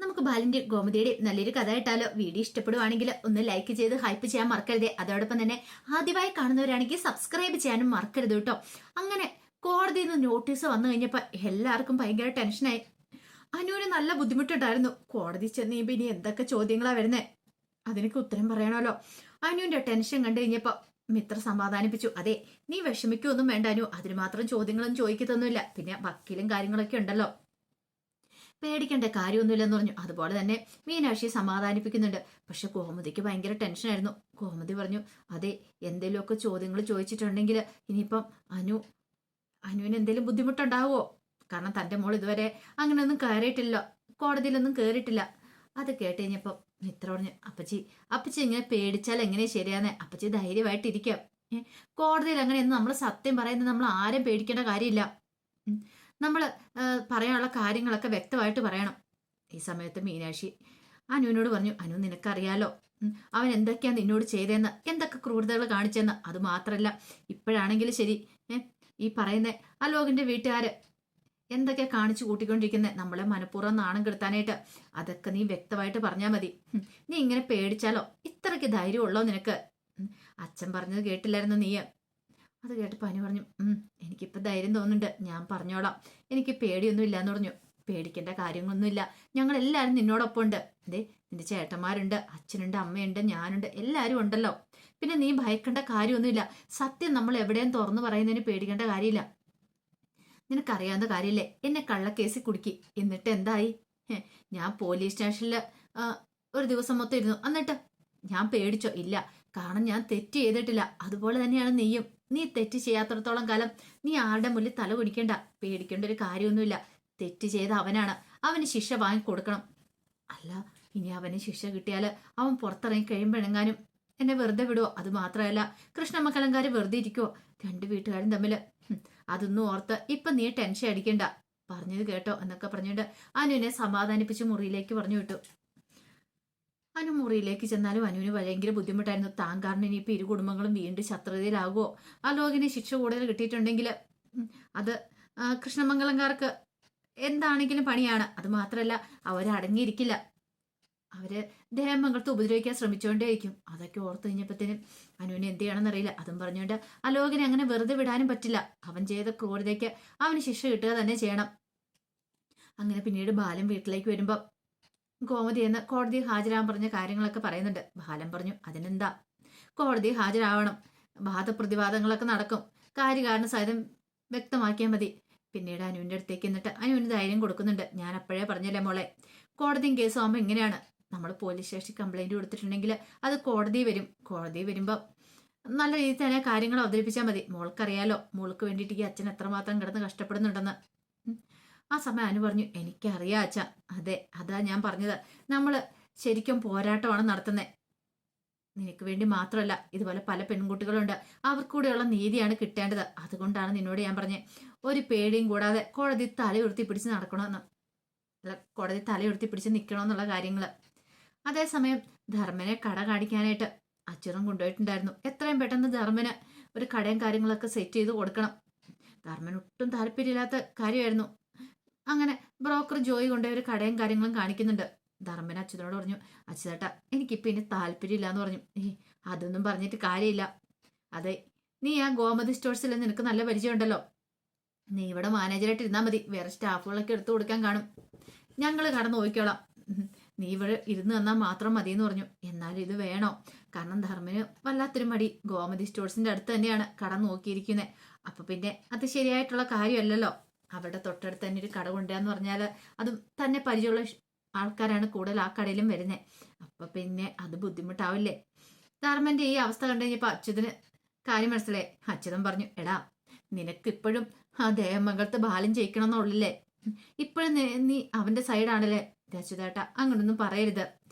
നമുക്ക് ബാലിന്റെ ഗോമതിയുടെ നല്ലൊരു കഥ ഇട്ടാലോ? വീഡിയോ ഇഷ്ടപ്പെടുവാണെങ്കിൽ ഒന്ന് ലൈക്ക് ചെയ്ത് ഹൈപ്പ് ചെയ്യാൻ മറക്കരുതേ. അതോടൊപ്പം തന്നെ ആദ്യമായി കാണുന്നവരാണെങ്കിൽ സബ്സ്ക്രൈബ് ചെയ്യാനും മറക്കരുത് കേട്ടോ. അങ്ങനെ കോടതിയിൽ നിന്ന് നോട്ടീസ് വന്നു കഴിഞ്ഞപ്പോൾ എല്ലാവർക്കും ഭയങ്കര ടെൻഷനായി. അനുവിന് നല്ല ബുദ്ധിമുട്ടുണ്ടായിരുന്നു. കോടതി ചെന്ന് കഴിയുമ്പോൾ ഇനി എന്തൊക്കെ ചോദ്യങ്ങളാ വരുന്നേ, അതിനൊക്കെ ഉത്തരം പറയണമല്ലോ. അനുവിന്റെ ടെൻഷൻ കണ്ടു കഴിഞ്ഞപ്പോ മിത്ര സമാധാനിപ്പിച്ചു. അതെ, നീ വിഷമിക്കൊന്നും വേണ്ട അനു, അതിന് മാത്രം ചോദ്യങ്ങളൊന്നും ചോദിക്കത്തൊന്നുമില്ല. പിന്നെ വക്കീലും കാര്യങ്ങളൊക്കെ ഉണ്ടല്ലോ, പേടിക്കേണ്ട കാര്യമൊന്നുമില്ലെന്ന് പറഞ്ഞു. അതുപോലെ തന്നെ മീനാക്ഷി സമാധാനിപ്പിക്കുന്നുണ്ട്. പക്ഷെ ഗോമതിക്ക് ഭയങ്കര ടെൻഷനായിരുന്നു. ഗോമതി പറഞ്ഞു, അതെ, എന്തെങ്കിലുമൊക്കെ ചോദ്യങ്ങൾ ചോദിച്ചിട്ടുണ്ടെങ്കിൽ ഇനിയിപ്പം അനുവിന് എന്തെങ്കിലും ബുദ്ധിമുട്ടുണ്ടാവുമോ? കാരണം തന്റെ മോൾ ഇതുവരെ അങ്ങനെയൊന്നും കയറിയിട്ടില്ല, കോടതിയിലൊന്നും കയറിയിട്ടില്ല. അത് കേട്ട് കഴിഞ്ഞപ്പം മിത്ര പറഞ്ഞു, അപ്പച്ചി ഇങ്ങനെ പേടിച്ചാൽ എങ്ങനെ ശരിയാന്നേ? അപ്പച്ചി ധൈര്യമായിട്ടിരിക്കാം. കോടതിയിൽ അങ്ങനെയൊന്നും നമ്മൾ സത്യം പറയുന്നത് നമ്മൾ ആരും പേടിക്കേണ്ട കാര്യമില്ല. നമ്മൾ പറയാനുള്ള കാര്യങ്ങളൊക്കെ വ്യക്തമായിട്ട് പറയണം. ഈ സമയത്ത് മീനാക്ഷി അനുവിനോട് പറഞ്ഞു, അനു നിനക്കറിയാലോ അവൻ എന്തൊക്കെയാ നിന്നോട് ചെയ്തതെന്ന്, എന്തൊക്കെ ക്രൂരതകൾ കാണിച്ചെന്ന്. അത് മാത്രല്ല, ഇപ്പോഴാണെങ്കിലും ശരി, ഈ പറയുന്ന അലോകിന്റെ വീട്ടുകാര് എന്തൊക്കെ കാണിച്ചു കൂട്ടിക്കൊണ്ടിരിക്കുന്നത്, നമ്മളെ മനഃപൂർവ്വം നാണം കെടുത്താനായിട്ട്. അതൊക്കെ നീ വ്യക്തമായിട്ട് പറഞ്ഞാൽ മതി. നീ ഇങ്ങനെ പേടിച്ചാലോ? ഇത്രയ്ക്ക് ധൈര്യമുള്ളോ നിനക്ക്? അച്ഛൻ പറഞ്ഞത് കേട്ടില്ലായിരുന്നു നീ? അത് കേട്ടപ്പോൾ അനു പറഞ്ഞു, എനിക്കിപ്പോൾ ധൈര്യം തോന്നുന്നുണ്ട്, ഞാൻ പറഞ്ഞോളാം, എനിക്ക് പേടിയൊന്നും ഇല്ലാന്ന് പറഞ്ഞു. പേടിക്കേണ്ട കാര്യങ്ങളൊന്നുമില്ല, ഞങ്ങൾ എല്ലാവരും നിന്നോടൊപ്പം ഉണ്ട്. അതെ, നിന്റെ ചേട്ടന്മാരുണ്ട്, അച്ഛനുണ്ട്, അമ്മയുണ്ട്, ഞാനുണ്ട്, എല്ലാവരും ഉണ്ടല്ലോ. പിന്നെ നീ ഭയക്കേണ്ട കാര്യമൊന്നുമില്ല. സത്യം നമ്മൾ എവിടെയും തുറന്നു പറയുന്നതിന് പേടിക്കേണ്ട കാര്യമില്ല. നിനക്കറിയാവുന്ന കാര്യമില്ലേ, എന്നെ കള്ളക്കേസിൽ കുടുക്കി. എന്നിട്ട് എന്തായി? ഞാൻ പോലീസ് സ്റ്റേഷനിൽ ഒരു ദിവസം മൊത്തം ഇരുന്നു. എന്നിട്ട് ഞാൻ പേടിച്ചോ? ഇല്ല, കാരണം ഞാൻ തെറ്റ് ചെയ്തിട്ടില്ല. അതുപോലെ തന്നെയാണ് നീയും. നീ തെറ്റ് ചെയ്യാത്തിടത്തോളം കാലം നീ ആരുടെ മുന്നിൽ തല കുടിക്കേണ്ട, പേടിക്കേണ്ട ഒരു കാര്യമൊന്നുമില്ല. തെറ്റ് ചെയ്ത അവനാണ്, അവന് ശിക്ഷ വാങ്ങിക്കൊടുക്കണം. അല്ല, ഇനി അവന് ശിക്ഷ കിട്ടിയാൽ അവൻ പുറത്തിറങ്ങി കഴിയുമ്പോഴെങ്ങാനും എന്നെ വെറുതെ വിടുവോ? അത് മാത്രമല്ല, കൃഷ്ണമക്കലങ്കാര് വെറുതെ ഇരിക്കുവോ? രണ്ടു വീട്ടുകാരും തമ്മിൽ അതൊന്നും ഓർത്ത് ഇപ്പൊ നീ ടെൻഷൻ അടിക്കണ്ട. പറഞ്ഞത് കേട്ടോ എന്നൊക്കെ പറഞ്ഞിട്ട് അനുവിനെ സമാധാനിപ്പിച്ച് മുറിയിലേക്ക് പറഞ്ഞു വിട്ടു. അനു മുറിയിലേക്ക് ചെന്നാലും അനുവിന് ഭയങ്കര ബുദ്ധിമുട്ടായിരുന്നു. താൻ കാരണം ഇനിയിപ്പോൾ ഇരു കുടുംബങ്ങളും വീണ്ടും ശത്രുതയിലാകുമോ? അലോകിന് ശിക്ഷ കൂടുതൽ കിട്ടിയിട്ടുണ്ടെങ്കിൽ അത് കൃഷ്ണമംഗലംകാർക്ക് എന്താണെങ്കിലും പണിയാണ്. അത് മാത്രമല്ല, അവരടങ്ങിയിരിക്കില്ല. അവര് ദേവമംഗലത്ത് ഉപദ്രവിക്കാൻ ശ്രമിച്ചുകൊണ്ടേയിരിക്കും. അതൊക്കെ ഓർത്ത് കഴിഞ്ഞപ്പോഴത്തേനും അനുവിന് എന്ത് ചെയ്യണമെന്നറിയില്ല. അതും പറഞ്ഞുകൊണ്ട് അലോകിനെ അങ്ങനെ വെറുതെ വിടാനും പറ്റില്ല. അവൻ ചെയ്ത ക്രൂരതയ്ക്ക് അവന് ശിക്ഷ കിട്ടുക തന്നെ ചെയ്യണം. അങ്ങനെ പിന്നീട് ബാലൻ വീട്ടിലേക്ക് വരുമ്പോൾ ഗോമതി എന്ന് കോടതി ഹാജരാകാൻ പറഞ്ഞ കാര്യങ്ങളൊക്കെ പറയുന്നുണ്ട്. ബാലൻ പറഞ്ഞു, അതിനെന്താ, കോടതി ഹാജരാവണം, വാദപ്രതിവാദങ്ങളൊക്കെ നടക്കും, കാര്യകാരണ സഹിതം വ്യക്തമാക്കിയാൽ മതി. പിന്നീട് അനുവിന്റെ അടുത്തേക്ക് എന്നിട്ട് അനുവിന് ധൈര്യം കൊടുക്കുന്നുണ്ട്. ഞാൻ അപ്പോഴേ പറഞ്ഞല്ലേ മോളെ, കോടതിയും കേസും ആകുമ്പോൾ എങ്ങനെയാണ്, നമ്മൾ പോലീസ് സ്റ്റേഷനിൽ കംപ്ലൈന്റ് കൊടുത്തിട്ടുണ്ടെങ്കിൽ അത് കോടതി വരും. കോടതി വരുമ്പോൾ നല്ല രീതിയിൽ തന്നെ കാര്യങ്ങൾ അവതരിപ്പിച്ചാൽ മതി. മോൾക്കറിയാലോ, മോൾക്ക് വേണ്ടിയിട്ട് ഈ അച്ഛൻ എത്രമാത്രം കിടന്ന് കഷ്ടപ്പെടുന്നുണ്ടെന്ന്. ആ സമയം അനു പറഞ്ഞു, എനിക്കറിയാം അച്ഛ. അതെ, അതാ ഞാൻ പറഞ്ഞത്, നമ്മൾ ശരിക്കും പോരാട്ടമാണ് നടത്തുന്നത്. നിനക്ക് വേണ്ടി മാത്രമല്ല, ഇതുപോലെ പല പെൺകുട്ടികളുണ്ട്, അവർക്കൂടെയുള്ള നീതിയാണ് കിട്ടേണ്ടത്. അതുകൊണ്ടാണ് നിന്നോട് ഞാൻ പറഞ്ഞത്, ഒരു പേടിയും കൂടാതെ കോടതി തലയുയർത്തി പിടിച്ച് നടക്കണമെന്ന്, അല്ല, കോടതി തലയുയർത്തി പിടിച്ച് നിൽക്കണമെന്നുള്ള കാര്യങ്ങൾ. അതേസമയം ധർമ്മനെ കട കാണിക്കാനായിട്ട് അച്ഛനും കൊണ്ടുപോയിട്ടുണ്ടായിരുന്നു. എത്രയും പെട്ടെന്ന് ധർമ്മന് ഒരു കടയും കാര്യങ്ങളൊക്കെ സെറ്റ് ചെയ്ത് കൊടുക്കണം. ധർമ്മന് ഒട്ടും താല്പര്യമില്ലാത്ത കാര്യമായിരുന്നു. അങ്ങനെ ബ്രോക്കർ ജോയി കൊണ്ടുപോയി ഒരു കടയും കാര്യങ്ങളും കാണിക്കുന്നുണ്ട്. ധർമ്മൻ അച്ഛനോട് പറഞ്ഞു, അച്ഛേട്ടാ, എനിക്കിപ്പോൾ ഇനി താല്പര്യമില്ല എന്ന് പറഞ്ഞു. അതൊന്നും പറഞ്ഞിട്ട് കാര്യമില്ല. അതെ, നീ ആ ഗോമതി സ്റ്റോഴ്സിൽ നിനക്ക് നല്ല പരിചയമുണ്ടല്ലോ, നീ ഇവിടെ മാനേജറായിട്ട് ഇരുന്നാൽ മതി. വേറെ സ്റ്റാഫുകളൊക്കെ എടുത്തു കൊടുക്കാൻ കാണും, ഞങ്ങൾ കടന്നു നോക്കിക്കോളാം. നീ ഇവിടെ ഇരുന്ന് തന്നാൽ മാത്രം മതി എന്ന് പറഞ്ഞു. എന്നാലും ഇത് വേണോ? കാരണം ധർമ്മന് വല്ലാത്തൊരു മടി. ഗോമതി സ്റ്റോഴ്സിന്റെ അടുത്ത് തന്നെയാണ് കട നോക്കിയിരിക്കുന്നത്. അപ്പൊ പിന്നെ അത് ശരിയായിട്ടുള്ള കാര്യമല്ലല്ലോ. അവിടെ തൊട്ടടുത്ത് തന്നെ ഒരു കട കൊണ്ടുവരാന്ന് പറഞ്ഞാൽ അതും തന്നെ പരിചയമുള്ള ആൾക്കാരാണ് കൂടുതൽ ആ കടയിലും വരുന്നത്. അപ്പൊ പിന്നെ അത് ബുദ്ധിമുട്ടാവില്ലേ? ധർമ്മന്റെ ഈ അവസ്ഥ കണ്ടു കഴിഞ്ഞപ്പോ അച്യുതന് കാര്യം മനസ്സിലായി. അച്യുതൻ പറഞ്ഞു, എടാ, നിനക്ക് ഇപ്പോഴും ആ ദേവമംഗലത്ത് ബാലൻ ജയിക്കണം എന്നുള്ളില്ലേ? ഇപ്പോഴും നീ അവന്റെ സൈഡാണല്ലേ? അച്യുതേട്ട, അങ്ങനൊന്നും പറയരുത്,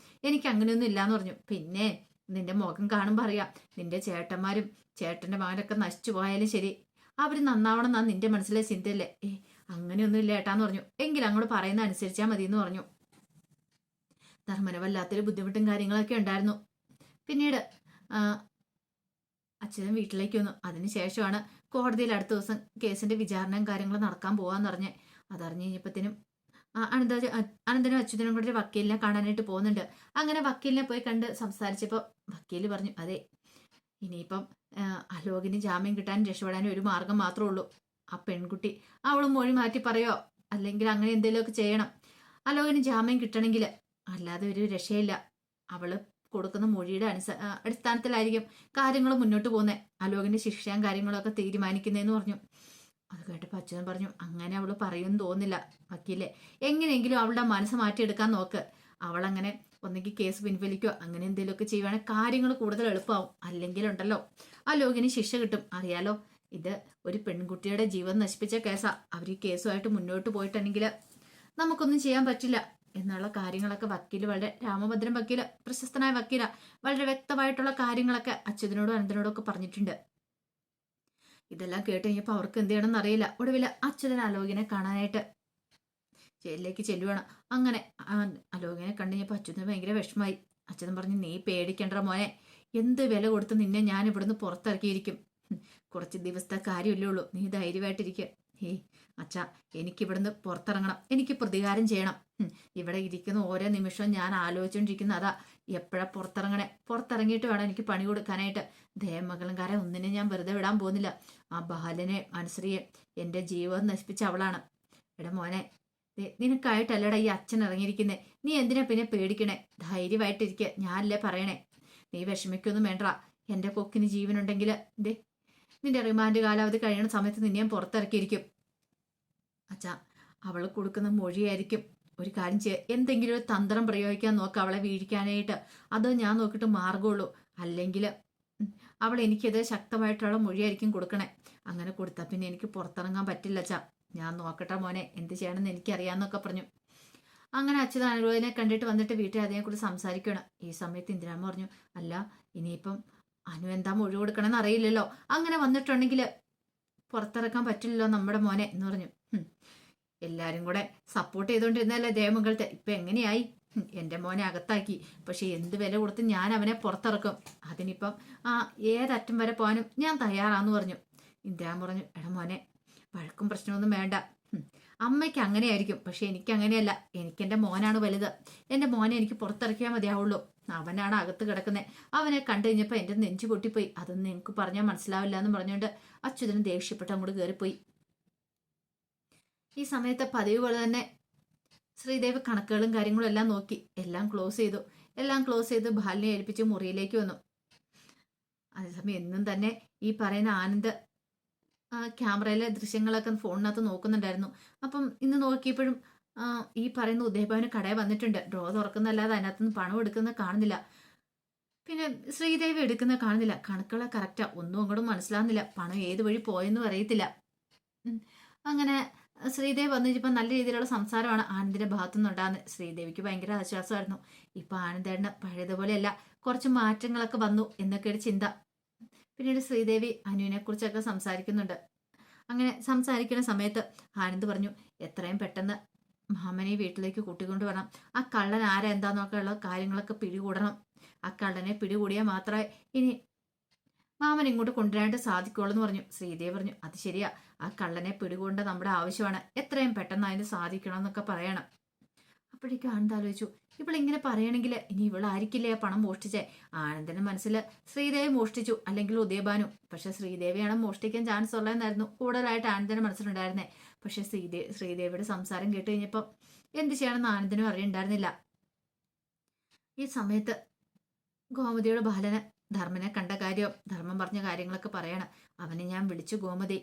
എനിക്ക് അങ്ങനെയൊന്നും ഇല്ലാന്ന് പറഞ്ഞു. പിന്നെ നിന്റെ മുഖം കാണുമ്പോൾ അറിയാം, നിന്റെ ചേട്ടന്മാരും ചേട്ടന്റെ മകനൊക്കെ നശിച്ചു പോയാലും ശരി, അവര് നന്നാവണം എന്നാ നിന്റെ മനസ്സിലെ ചിന്തയല്ലേ? അങ്ങനെയൊന്നും ഇല്ല ഏട്ടാന്ന് പറഞ്ഞു. എങ്കിലും അങ്ങോട്ട് പറയുന്ന അനുസരിച്ചാൽ മതി എന്ന് പറഞ്ഞു. ധർമ്മന വല്ലാത്തൊരു ബുദ്ധിമുട്ടും കാര്യങ്ങളൊക്കെ ഉണ്ടായിരുന്നു. പിന്നീട് അച്ഛനും വീട്ടിലേക്ക് വന്നു. അതിനുശേഷമാണ് കോടതിയിൽ അടുത്ത ദിവസം കേസിന്റെ വിചാരണയും കാര്യങ്ങളും നടക്കാൻ പോവാന്ന് പറഞ്ഞ്. അതറിഞ്ഞു കഴിഞ്ഞപ്പത്തിനും അനന്തനും അച്യുതനും കൂടി ഒരു വക്കീലിനെ കാണാനായിട്ട് പോകുന്നുണ്ട്. അങ്ങനെ വക്കീലിനെ പോയി കണ്ട് സംസാരിച്ചപ്പോൾ വക്കീല് പറഞ്ഞു, അതെ, ഇനിയിപ്പം അലോകിന് ജാമ്യം കിട്ടാനും രക്ഷപ്പെടാനും ഒരു മാർഗം മാത്രമേ ഉള്ളൂ. ആ പെൺകുട്ടി അവൾ മൊഴി മാറ്റി പറയോ അല്ലെങ്കിൽ അങ്ങനെ എന്തെങ്കിലുമൊക്കെ ചെയ്യണം. അലോകിന് ജാമ്യം കിട്ടണമെങ്കിൽ, അല്ലാതെ ഒരു രക്ഷയില്ല. അവള് കൊടുക്കുന്ന മൊഴിയുടെ അടിസ്ഥാനത്തിലായിരിക്കും കാര്യങ്ങൾ മുന്നോട്ട് പോകുന്നത്. അലോകിന്റെ ശിക്ഷയും കാര്യങ്ങളും ഒക്കെ തീരുമാനിക്കുന്നതെന്ന് പറഞ്ഞു. അത് കേട്ടപ്പോൾ അച്ഛൻ പറഞ്ഞു, അങ്ങനെ അവള് പറയുമെന്ന് തോന്നുന്നില്ല വക്കീലെ. എങ്ങനെയെങ്കിലും അവളുടെ മനസ്സ് മാറ്റിയെടുക്കാൻ നോക്ക്. അവളങ്ങനെ ഒന്നെങ്കിൽ കേസ് പിൻവലിക്കോ അങ്ങനെ എന്തെങ്കിലുമൊക്കെ ചെയ്യുവാണെങ്കിൽ കാര്യങ്ങൾ കൂടുതൽ എളുപ്പമാവും. അല്ലെങ്കിലുണ്ടല്ലോ അലോകിന് ശിക്ഷ കിട്ടും. അറിയാലോ, ഇത് ഒരു പെൺകുട്ടിയുടെ ജീവൻ നശിപ്പിച്ച കേസാ. അവർ ഈ കേസുമായിട്ട് മുന്നോട്ട് പോയിട്ടുണ്ടെങ്കിൽ നമുക്കൊന്നും ചെയ്യാൻ പറ്റില്ല എന്നുള്ള കാര്യങ്ങളൊക്കെ വക്കീല് വളരെ രാമഭദ്രൻ വക്കീല് പ്രശസ്തനായ വക്കീല വളരെ വ്യക്തമായിട്ടുള്ള കാര്യങ്ങളൊക്കെ അച്യുതനോടും അനന്തനോടും ഒക്കെ പറഞ്ഞിട്ടുണ്ട്. ഇതെല്ലാം കേട്ട് കഴിഞ്ഞപ്പോൾ അവർക്ക് എന്ത് ചെയ്യണമെന്ന് അറിയില്ല. ഒടുവിൽ അച്യുതൻ അലോകിനെ കാണാനായിട്ട് ജയിലിലേക്ക് ചെല്ലുവാണ്. അങ്ങനെ അലോകിനെ കണ്ടു കഴിഞ്ഞപ്പോൾ അച്യുതന് ഭയങ്കര വിഷമായി. അച്യുതൻ പറഞ്ഞു, നീ പേടിക്കണ്ട മോനെ, എന്ത് വില കൊടുത്ത് നിന്നെ ഞാൻ ഇവിടുന്ന് പുറത്തിറക്കിയിരിക്കും. കുറച്ച് ദിവസത്തെ കാര്യമില്ലേ ഉള്ളൂ, നീ ധൈര്യമായിട്ടിരിക്കുക. ഏയ് അച്ഛാ, എനിക്കിവിടുന്ന് പുറത്തിറങ്ങണം, എനിക്ക് പ്രതികാരം ചെയ്യണം. ഇവിടെ ഇരിക്കുന്ന ഓരോ നിമിഷവും ഞാൻ ആലോചിച്ചുകൊണ്ടിരിക്കുന്ന അതാ, എപ്പോഴാ പുറത്തിറങ്ങിയിട്ട് വേണം എനിക്ക് പണി കൊടുക്കാനായിട്ട്. ദേവമംഗലംകാരെ ഒന്നിനെ ഞാൻ വെറുതെ വിടാൻ പോകുന്നില്ല. ആ ബാലനെ മനസ്രിയെ എൻ്റെ ജീവിതം നശിപ്പിച്ച അവളാണ്. എടാ മോനെ, നിനക്കായിട്ടല്ലടാ ഈ അച്ഛൻ ഇറങ്ങിയിരിക്കുന്നേ. നീ എന്തിനാ പിന്നെ പേടിക്കണേ? ധൈര്യമായിട്ടിരിക്കുക, ഞാനല്ലേ പറയണേ. നീ വിഷമിക്കൊന്നും വേണ്ട. എൻ്റെ കൊക്കിന് ജീവനുണ്ടെങ്കിൽ നിന്റെ റിമാൻഡ് കാലാവധി കഴിയുന്ന സമയത്ത് നിന്നെ ഞാൻ പുറത്തിറക്കിയിരിക്കും. അച്ഛാ, അവൾ കൊടുക്കുന്ന മൊഴിയായിരിക്കും. ഒരു കാര്യം എന്തെങ്കിലും ഒരു തന്ത്രം പ്രയോഗിക്കാൻ നോക്ക അവളെ വീഴിക്കാനായിട്ട്. അതോ ഞാൻ നോക്കിയിട്ട് മാർഗമുള്ളൂ. അല്ലെങ്കിൽ അവൾ എനിക്കെതിരെ ശക്തമായിട്ടുള്ള മൊഴിയായിരിക്കും കൊടുക്കണേ. അങ്ങനെ കൊടുത്താൽ പിന്നെ എനിക്ക് പുറത്തിറങ്ങാൻ പറ്റില്ല അച്ഛാ. ഞാൻ നോക്കട്ടെ മോനെ, എന്ത് ചെയ്യണമെന്ന് എനിക്കറിയാമെന്നൊക്കെ പറഞ്ഞു. അങ്ങനെ അച്യുത അനുരോധനെ കണ്ടിട്ട് വന്നിട്ട് വീട്ടിൽ അതിനെക്കുറിച്ച് സംസാരിക്കണം. ഈ സമയത്ത് ഇന്ദിരാമ്മ പറഞ്ഞു, അല്ല ഇനിയിപ്പം അനു എന്താ മൊഴി കൊടുക്കണമെന്ന് അറിയില്ലല്ലോ. അങ്ങനെ വന്നിട്ടുണ്ടെങ്കിൽ പുറത്തിറക്കാൻ പറ്റില്ലല്ലോ നമ്മുടെ മോനെ എന്ന് പറഞ്ഞു. എല്ലാരും കൂടെ സപ്പോർട്ട് ചെയ്തോണ്ടിരുന്നല്ലേ ദേവമംഗലത്തെ, ഇപ്പൊ എങ്ങനെയായി? എൻ്റെ മോനെ അകത്താക്കി. പക്ഷെ എന്ത് വില കൊടുത്ത് ഞാൻ അവനെ പുറത്തിറക്കും. അതിനിപ്പം ഏതറ്റം വരെ പോകാനും ഞാൻ തയ്യാറാന്ന് പറഞ്ഞു. ഇന്ദിരാമ്മ പറഞ്ഞു, എടാ മോനെ, വഴക്കും പ്രശ്നമൊന്നും വേണ്ട. അമ്മയ്ക്ക് അങ്ങനെയായിരിക്കും, പക്ഷെ എനിക്ക് അങ്ങനെയല്ല. എനിക്ക് എൻ്റെ മോനാണ് വലുത്. എൻ്റെ മോനെ എനിക്ക് പുറത്തിറക്കിയാൽ മതിയാവുള്ളൂ. അവനാണ് അകത്ത് കിടക്കുന്നത്. അവനെ കണ്ടു കഴിഞ്ഞപ്പോൾ എൻ്റെ നെഞ്ചു പൊട്ടിപ്പോയി. അതൊന്നും എനിക്ക് പറഞ്ഞാൽ മനസ്സിലാവില്ല എന്ന് പറഞ്ഞുകൊണ്ട് അച്യുതന് ദേഷ്യപ്പെട്ട് അങ്ങോട്ട് കയറിപ്പോയി. ഈ സമയത്ത് പതിവ് പോലെ തന്നെ ശ്രീദേവ് കണക്കുകളും കാര്യങ്ങളും എല്ലാം നോക്കി എല്ലാം ക്ലോസ് ചെയ്തു ബാലിനെ ഏൽപ്പിച്ച് മുറിയിലേക്ക് വന്നു. അതേസമയം എന്നും തന്നെ ഈ പറയുന്ന ആനന്ദ് ക്യാമറയിലെ ദൃശ്യങ്ങളൊക്കെ ഫോണിനകത്ത് നോക്കുന്നുണ്ടായിരുന്നു. അപ്പം ഇന്ന് നോക്കിയപ്പോഴും ഈ പറയുന്ന ഉദയഭവന് കടയിൽ വന്നിട്ടുണ്ട്. ഡ്രോ തുറക്കുന്നല്ലാതെ അതിനകത്തുനിന്ന് പണം എടുക്കുന്ന കാണുന്നില്ല. പിന്നെ ശ്രീദേവി എടുക്കുന്ന കാണുന്നില്ല. കണക്കുകളെ കറക്റ്റാ, ഒന്നും അങ്ങോട്ടും മനസ്സിലാവുന്നില്ല. പണം ഏത് വഴി പോയെന്നും അറിയത്തില്ല. അങ്ങനെ ശ്രീദേവി വന്നിരിപ്പം നല്ല രീതിയിലുള്ള സംസാരമാണ് ആനന്ദിന്റെ ഭാഗത്തുനിന്നുണ്ടാകുന്നത്. ശ്രീദേവിക്ക് ഭയങ്കര ആശ്വാസമായിരുന്നു. ഇപ്പൊ ആനന്ദേണ്ണ പഴയതുപോലെയല്ല, കുറച്ച് മാറ്റങ്ങളൊക്കെ വന്നു എന്നൊക്കെ ഒരു ചിന്ത. പിന്നീട് ശ്രീദേവി അനുവിനെ കുറിച്ചൊക്കെ സംസാരിക്കുന്നുണ്ട്. അങ്ങനെ സംസാരിക്കുന്ന സമയത്ത് ആനന്ദ് പറഞ്ഞു, എത്രയും പെട്ടെന്ന് മാമനെ വീട്ടിലേക്ക് കൂട്ടിക്കൊണ്ട് വരണം. ആ കള്ളൻ ആരാ എന്താന്നൊക്കെയുള്ള കാര്യങ്ങളൊക്കെ പിടികൂടണം. ആ കള്ളനെ പിടികൂടിയാൽ മാത്രമേ ഇനി മാമൻ ഇങ്ങോട്ട് കൊണ്ടുവരാനായിട്ട് സാധിക്കുള്ളൂ എന്ന് പറഞ്ഞു. ശ്രീദേവി പറഞ്ഞു, അത് ശരിയാ, ആ കള്ളനെ പിടികൂടേണ്ട നമ്മുടെ ആവശ്യമാണ്. എത്രയും പെട്ടെന്ന് അതിന് സാധിക്കണം എന്നൊക്കെ പറയണം. അപ്പോഴേക്കും ആനന്ദ് ആലോചിച്ചു, ഇവളിങ്ങനെ പറയണമെങ്കിൽ ഇനി ഇവളായിരിക്കില്ലേ ആ പണം മോഷ്ടിച്ചേ? ആനന്ദന്റെ മനസ്സിൽ ശ്രീദേവി മോഷ്ടിച്ചു അല്ലെങ്കിൽ ഉദയഭാനു. പക്ഷെ ശ്രീദേവിയാണ് മോഷ്ടിക്കാൻ ചാൻസ് ഉള്ളതെന്നായിരുന്നു കൂടുതലായിട്ട് ആനന്ദന്റെ മനസ്സിലുണ്ടായിരുന്നേ. പക്ഷെ ശ്രീദേവിയുടെ സംസാരം കേട്ട് കഴിഞ്ഞപ്പോൾ എന്ത് ചെയ്യണമെന്ന് ആനന്ദനും അറിയണ്ടായിരുന്നില്ല. ഈ സമയത്ത് ഗോമതിയുടെ ബാലന് ധർമ്മനെ കണ്ട കാര്യം ധർമ്മം പറഞ്ഞ കാര്യങ്ങളൊക്കെ പറയണം. അവനെ ഞാൻ വിളിച്ചു ഗോമതി,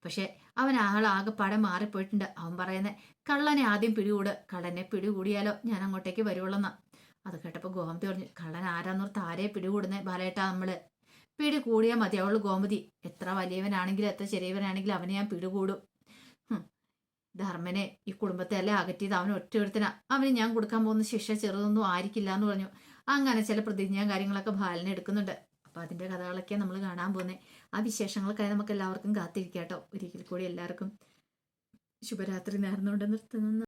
പക്ഷെ അവൻ ആകെപ്പാടെ മാറിപ്പോയിട്ടുണ്ട്. അവൻ പറയുന്നത് കള്ളനെ ആദ്യം പിടികൂട്, കള്ളനെ പിടികൂടിയാലോ ഞാൻ അങ്ങോട്ടേക്ക് വരുവുള്ളെന്നാ. അത് കേട്ടപ്പോൾ ഗോമതി പറഞ്ഞു, കള്ളൻ ആരാന്നോർത്ത് ആരെ പിടികൂടുന്നേ ബാലേട്ടാ? നമ്മള് പിടികൂടിയാൽ മതി. അവള് ഗോമതി, എത്ര വലിയവനാണെങ്കിലും എത്ര ചെറിയവനാണെങ്കിലും അവനെ ഞാൻ പിടികൂടും. ധർമ്മനെ ഈ കുടുംബത്തെ എല്ലാം അകറ്റിയത് അവൻ ഒറ്റയൊരുത്തനാ. അവന് ഞാൻ കൊടുക്കാൻ പോകുന്ന ശിക്ഷ ചെറുതൊന്നും ആയിരിക്കില്ല എന്ന് പറഞ്ഞു. അങ്ങനെ ചില പ്രതിജ്ഞയും കാര്യങ്ങളൊക്കെ ബാലനെ എടുക്കുന്നുണ്ട്. അപ്പൊ അതിന്റെ കഥകളൊക്കെയാണ് നമ്മൾ കാണാൻ പോകുന്നത്. ആ വിശേഷങ്ങൾക്കായി നമുക്ക് എല്ലാവർക്കും കാത്തിരിക്കാം കേട്ടോ. ഒരിക്കൽ കൂടി എല്ലാവർക്കും ശുഭരാത്രി നേർന്നുകൊണ്ട് നിർത്തുന്നു.